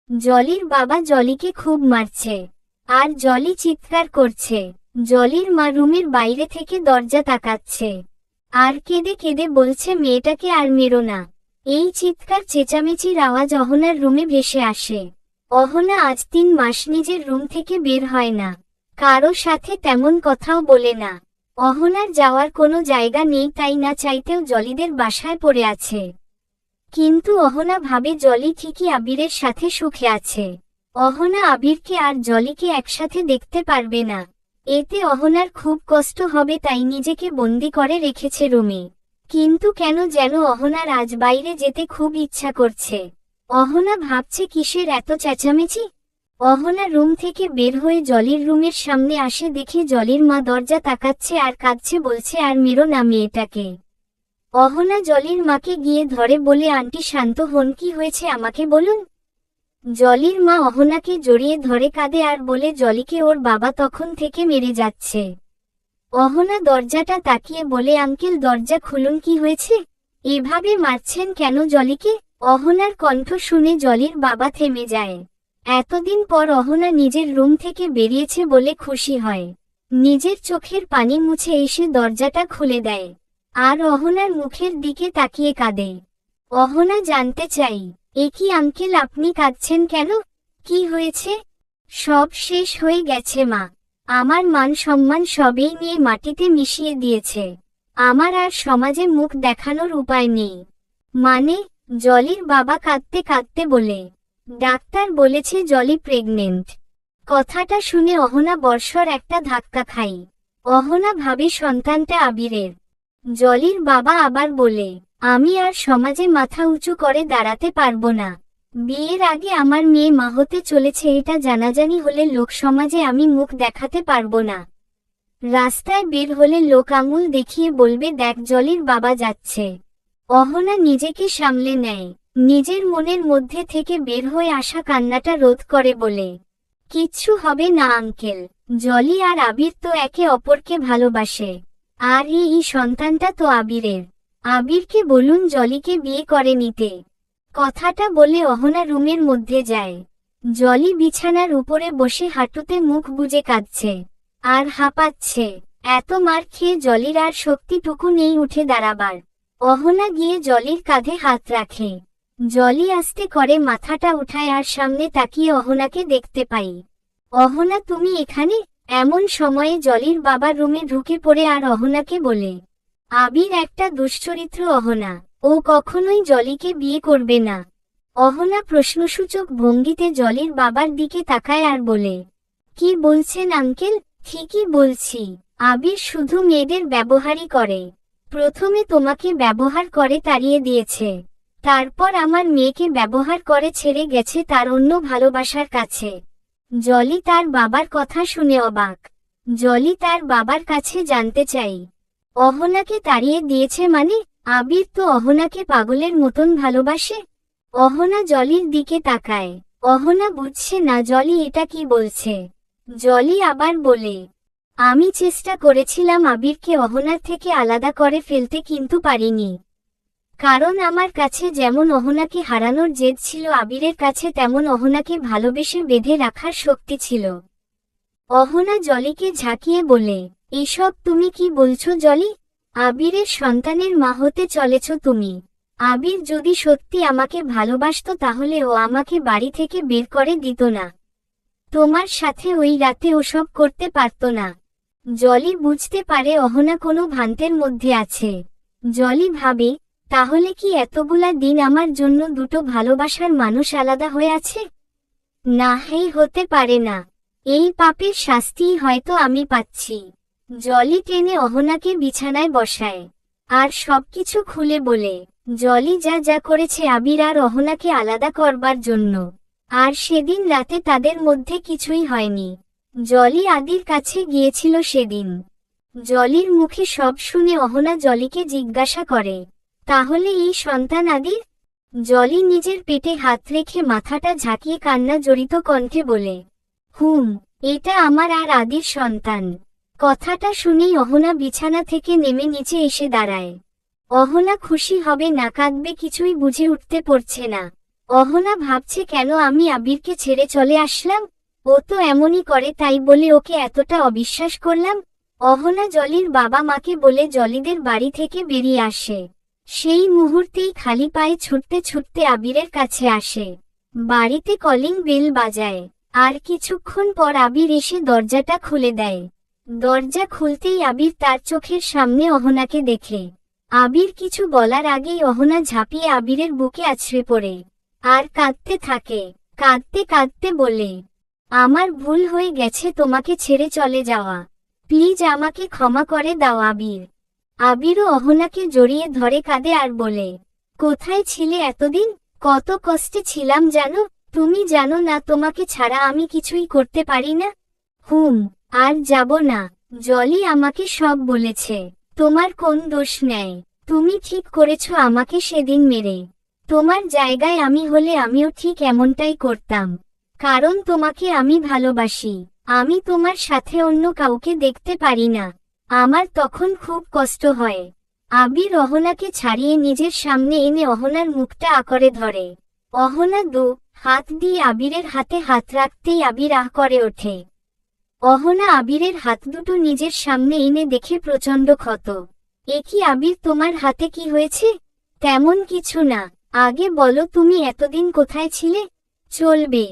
জলির বাবা জলিকে খুব মারছে, আর জলি চিৎকার করছে। জলির মা রুমের বাইরে থেকে দরজা তাকাচ্ছে, আর কেঁদে কেঁদে বলছে মেয়েটাকে আর মেরো না। এই চিৎকার চেঁচামেচির আওয়াজ অহনার রুমে ভেসে আসে। অহনা আজ 3 মাস নিজের রুম থেকে বের হয় না, কারো সাথে তেমন কথাও বলে না। অহনার যাওয়ার কোনো জায়গা নেই, তাই না চাইতেও জলিদের বাসায় পড়ে আছে। কিন্তু অহনা ভাবে জলি ঠিকই আবিরের সাথে সুখে আছে। অহনা আবিরকে আর জলিকে একসাথে দেখতে পারবে না, এতে অহনার খুব কষ্ট হবে, তাই নিজেকে বন্দি করে রেখেছে রুমে। কিন্তু কেন যেন অহনার আজ বাইরে যেতে খুব ইচ্ছা করছে। অহনা ভাবছে কিসের এত চেঁচামেচি। অহনা রুম থেকে বের হয়ে জলির রুমের সামনে আসে, দেখে জলির মা দরজা তাকাচ্ছে আর কাঁদছে, বলছে আর মেরো না মেয়েটাকে। অহনা জলির মাকে গিয়ে ধরে, বলে আন্টি শান্ত হন, কি হয়েছে আমাকে বলুন। জলির মা অহনাকে জড়িয়ে ধরে কাঁদে আর বলে জলিকে ওর বাবা তখন থেকে মেরে যাচ্ছে। অহনা দরজাটা তাকিয়ে বলে আঙ্কেল দরজা খুলুন, কি হয়েছে, এভাবে মারছেন কেন জলিকে। অহনার কণ্ঠ শুনে জলির বাবা থেমে যায়। এতদিন পর অহনা নিজের রুম থেকে বেরিয়েছে বলে খুশি হয়। নিজের চোখের পানি মুছে এসে দরজাটা খুলে দেয়, আর অহনার মুখের দিকে তাকিয়ে কাঁদে। অহনা জানতে চাই, এ কি আঙ্কেল আপনি কাঁদছেন কেন, কি হয়েছে। সব শেষ হয়ে গেছে মা, আমার মান সম্মান সবই নিয়ে মাটিতে মিশিয়ে দিয়েছে। আমার আর সমাজে মুখ দেখানোর উপায় নেই। মানে, জলির বাবা কাঁদতে কাঁদতে বলে। ডাক্তার বলেছে জলি প্রেগনেন্ট। কথাটা শুনে অহনা বর্ষর একটা ধাক্কা খাই। অহনা ভাবে সন্তানটা আবিরের। জলির বাবা আবার বলে, আমি আর সমাজে মাথা উঁচু করে দাঁড়াতে পারবো না। বিয়ের আগে আমার মেয়ে মা হতে চলেছে, এটা জানাজানি হলে লোক সমাজে আমি মুখ দেখাতে পারবো না। রাস্তায় বের হলে লোক আঙুল দেখিয়ে বলবে দেখ জলির বাবা যাচ্ছে। অহনা নিজেকে সামলে নেয়, নিজের মনের মধ্যে থেকে বের হয়ে আসা কান্নাটা রোধ করে বলে, কিচ্ছু হবে না আঙ্কেল, জলি আর আবির তো একে অপরকে ভালোবাসে, আর এই সন্তানটা তো আবিরের। আবিরকে বলুন জলিকে বিয়ে করে নিতে। কথাটা বলে অহনা রুমের মধ্যে যায়। জলি বিছানার উপরে বসে হাঁটুতে মুখ বুজে কাঁদছে আর হাঁপাচ্ছে। এত মার খেয়ে জলির আর শক্তিটুকু নেই উঠে দাঁড়াবার। অহনা গিয়ে জলির কাঁধে হাত রাখে। জলি আস্তে করে মাথাটা উঠায় আর সামনে তাকিয়ে অহনাকে দেখতে পাই। অহনা তুমি এখানে। এমন সময়ে জলির বাবা রুমে ঢুকে পড়ে আর অহনাকে বলে, আবির একটা দুশ্চরিত্র অহনা, ও কখনোই জলিকে বিয়ে করবে না। অহনা প্রশ্নসূচক ভঙ্গিতে জলির বাবার দিকে তাকায় আর বলে, কি বলছেন আঙ্কেল। ঠিকই বলছি, আবির শুধু মেয়েদের ব্যবহারই করে। প্রথমে তোমাকে ব্যবহার করে তাড়িয়ে দিয়েছে, তারপর আমার মেয়েকে ব্যবহার করে ছেড়ে গেছে তার অন্য ভালোবাসার কাছে। জলি তার বাবার কথা শুনে অবাক। জলি তার বাবার কাছে জানতে চাই, অহনাকে তাড়িয়ে দিয়েছে মানে। আবির তো অহনাকে পাগলের মতন ভালোবাসে। অহনা জলির দিকে তাকায়। অহনা বুঝছে না জলি এটা কি বলছে। জলি আবার বলে, আমি চেষ্টা করেছিলাম আবিরকে অহনার থেকে আলাদা করে ফেলতে, কিন্তু পারিনি। কারণ আমার কাছে যেমন অহনাকে হারানোর জেদ ছিল, আবিরের কাছে তেমন অহনাকে ভালোবেসে বেঁধে রাখার শক্তি ছিল। অহনা জলিকে ঝাঁকিয়ে বলে, এসব তুমি কি বলছো জলি। আবিরের সন্তানের মা হতে চলেছ তুমি। আবির যদি সত্যি আমাকে ভালোবাসতো তাহলে ও আমাকে বাড়ি থেকে বের করে দিত না। তোমার সাথে ওই রাতে ওসব করতে পারত না। জলি বুঝতে পারে অহনা কোনো ভ্রান্তের মধ্যে আছে। জলি ভাবে, তাহলে কি এতগুলা দিন আমার জন্য দুটো ভালোবাসার মানুষ আলাদা হয়ে আছে। না, এই হতে পারে না। এই পাপের শাস্তিই হয়তো আমি পাচ্ছি। জলি টেনে অহনাকে বিছানায় বসায় আর সবকিছু খুলে বলে, জলি যা যা করেছে আবির আর অহনাকে আলাদা করবার জন্য। আর সেদিন রাতে তাদের মধ্যে কিছুই হয়নি। জলি আদির কাছে গিয়েছিল সেদিন। জলির মুখে সব শুনে অহনা জলিকে জিজ্ঞাসা করে, তাহলে এই সন্তান আদির। জলি নিজের পেটে হাত রেখে মাথাটা ঝাঁকিয়ে কান্না জড়িত কণ্ঠে বলে, এটা আমার আর আদির সন্তান। কথাটা শুনেই অহনা বিছানা থেকে নেমে নিচে এসে দাঁড়ায়। অহনা খুশি হবে না কাঁদবে কিছুই বুঝে উঠতে পারছে না। অহনা ভাবছে কেন আমি আবিরকে ছেড়ে চলে আসলাম, ও তো এমনই করে তাই বলে ওকে এতটা অবিশ্বাস করলাম। অহনা জলির বাবা মাকে বলে জলিদের বাড়ি থেকে বেরিয়ে আসে। সেই মুহূর্তেই খালি পায়ে ছুটতে ছুটতে আবিরের কাছে আসে। বাড়িতে কলিং বেল বাজায়। আর কিছুক্ষণ পর আবির এসে দরজাটা খুলে দেয়। দরজা খুলতেই আবির তার চোখের সামনে অহনাকে দেখে। আবির কিছু বলার আগেই অহনা ঝাঁপিয়ে আবিরের বুকে আছড়ে পড়ে আর কাঁদতে থাকে। কাঁদতে কাঁদতে বলে, আমার ভুল হয়ে গেছে তোমাকে ছেড়ে চলে যাওয়া, প্লিজ আমাকে ক্ষমা করে দাও আবির। আবিরও অহনাকে জড়িয়ে ধরে কাঁদে আর বলে, কোথায় ছিলে এতদিন, কত কষ্টে ছিলাম জানো, তুমি জানো না তোমাকে ছাড়া আমি কিছুই করতে পারি না। আর যাব না, জলি আমাকে সব বলেছে, তোমার কোন দোষ নেই, তুমি ঠিক করেছো আমাকে সেদিন মেরে। তোমার জায়গায় আমি হলে আমিও ঠিক এমনটাই করতাম, কারণ তোমাকে আমি ভালোবাসি। আমি তোমার সাথে অন্য কাউকে দেখতে পারি না, আমার তখন খুব কষ্ট হয়। আবির অহনাকে ছাড়িয়ে নিজের সামনে এনে অহনার মুখটা আঁকড়ে ধরে। অহনা হাত দিয়ে আবিরের হাতে হাত রাখতেই আবির আহ করে ওঠে। অহনা আবিরের হাত দুটো নিজের সামনে এনে দেখে প্রচণ্ড ক্ষত। এ কি আবির, তোমার হাতে কি হয়েছে? তেমন কিছু না, আগে বলো তুমি এতদিন কোথায় ছিলে? চলবে।